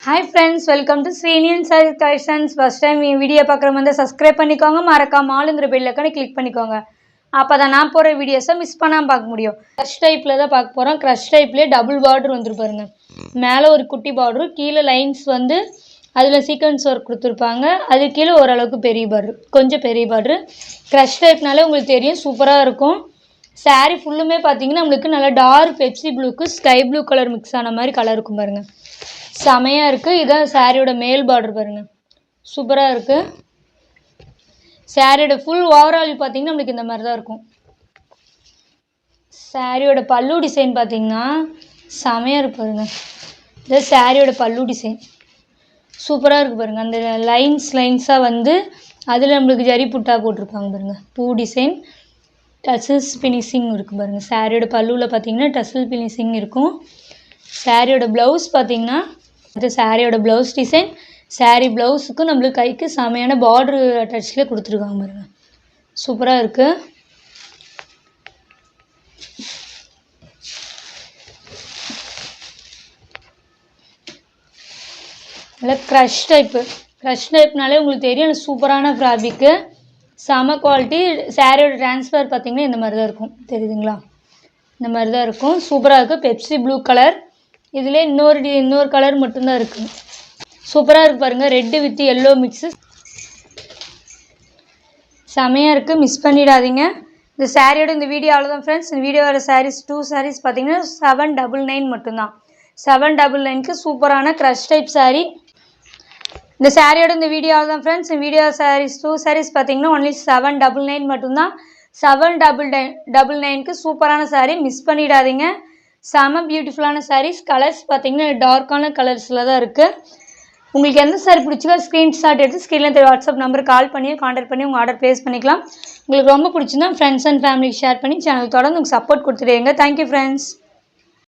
Hi friends, welcome to Srinian Saree Collections. First time video பார்க்குறவங்க subscribe பண்ணிக்கோங்க, மறக்காம ஆளுங்கிற பெல் ஐகானை கிளிக் பண்ணிக்கோங்க. அப்போ தான் நான் போகிற வீடியோஸை மிஸ் பண்ணாமல் பார்க்க முடியும். க்ரஷ் டைப்பில் தான் பார்க்க போகிறோம். க்ரஷ் டைப்லேயே டபுள் பார்டர் வந்துரு பாருங்க. மேலே ஒரு குட்டி பார்டரும் கீழே லைன்ஸ் வந்து அதில் சீக்வன்ஸ் ஒர்க் கொடுத்துருப்பாங்க. அது கீழே ஓரளவுக்கு பெரிய பார்டர், கொஞ்சம் பெரிய பார்டர். க்ரஷ் டைப்னாலே உங்களுக்கு தெரியும், சூப்பராக இருக்கும். சாரீ ஃபுல்லுமே பார்த்தீங்கன்னா நம்மளுக்கு நல்லா டார்க் பெப்சி ப்ளூக்கு ஸ்கை ப்ளூ கலர் மிக்ஸ் ஆன மாதிரி கலர் இருக்கும் பாருங்கள். செமையாக இருக்குது. இதுதான் சாரியோட மேல் பார்டர் பாருங்கள், சூப்பராக இருக்குது. சாரியோட ஃபுல் ஓவரால் பார்த்தீங்கன்னா நம்மளுக்கு இந்த மாதிரி தான் இருக்கும். சாரியோட பல்லு டிசைன் பார்த்தீங்கன்னா செமையாக இருக்கு பாருங்கள். இது சாரியோட பல்லு டிசைன் சூப்பராக இருக்குது பாருங்கள். அந்த லைன்ஸாக வந்து அதில் நம்மளுக்கு ஜரி புட்டா போட்டிருப்பாங்க பாருங்கள். பூ டிசைன் டசில்ஸ் ஃபினிஷிங் இருக்குது பாருங்கள். சாரியோட பல்லுவில் பார்த்தீங்கன்னா டசில் ஃபினிஷிங் இருக்கும். சாரியோட ப்ளவுஸ் பார்த்தீங்கன்னா இது சாரியோட ப்ளவுஸ் டிசைன். சாரீ ப்ளவுஸுக்கு நம்மளுக்கு கைக்கு செமையான பார்டரு டச்சில் கொடுத்துருக்காங்க பாருங்கள், சூப்பராக இருக்குது. நல்லா க்ரஷ் டைப்னாலே உங்களுக்கு தெரியும், சூப்பரான ஃபேப்ரிக்கு, செம குவாலிட்டி. சாரியோட ட்ரான்ஸ்ஃபர் பார்த்திங்கன்னா இந்த மாதிரி தான் இருக்கும், தெரியுதுங்களா? இந்த மாதிரி தான் இருக்கும், சூப்பராக இருக்குது. பெப்சி ப்ளூ கலர், இதில் இன்னொரு கலர் மட்டும்தான் இருக்குது. சூப்பராக இருக்குது பாருங்கள். ரெட்டு வித் எல்லோ மிக்ஸு செமையாக இருக்குது, மிஸ் பண்ணிடாதீங்க. இந்த சாரியோட இந்த வீடியோ அவ்வளோதான் ஃப்ரெண்ட்ஸ். இந்த வீடியோ வர சாரீஸ் 2 sarees பார்த்தீங்கன்னா 799 மட்டும்தான். 799க்கு சூப்பரான க்ரஷ் டைப் சாரீ. இந்த சாரியோட இந்த வீடியோ அவ்வளோதான் ஃப்ரெண்ட்ஸ். இந்த வீடியோ சாரீஸ் 2 sarees பார்த்தீங்கன்னா ஒன்லி 799 மட்டும்தான். 799க்கு சூப்பரான சாரீ, மிஸ் பண்ணிடாதீங்க. செம பியூட்டிஃபுல்லான சாரீஸ். கலர்ஸ் பார்த்தீங்கன்னா டார்க்கான கலர்ஸில் தான் இருக்குது. உங்களுக்கு எந்த சாரீ பிடிச்சிக்கோ ஸ்க்ரீன்ஷாட் எடுத்து ஸ்க்ரீனில் தெரிய வாட்ஸ்அப் நம்பருக்கு கால் பண்ணி கான்டாக்ட் பண்ணி உங்கள் ஆர்டர் ப்ளேஸ் பண்ணிக்கலாம். உங்களுக்கு ரொம்ப பிடிச்சிருந்தா ஃப்ரெண்ட்ஸ் அண்ட் ஃபேமிலிக்கு ஷேர் பண்ணி சேனல் தொடர்ந்து உங்களுக்கு சப்போர்ட் கொடுத்துட்டேங்க. Thank you friends.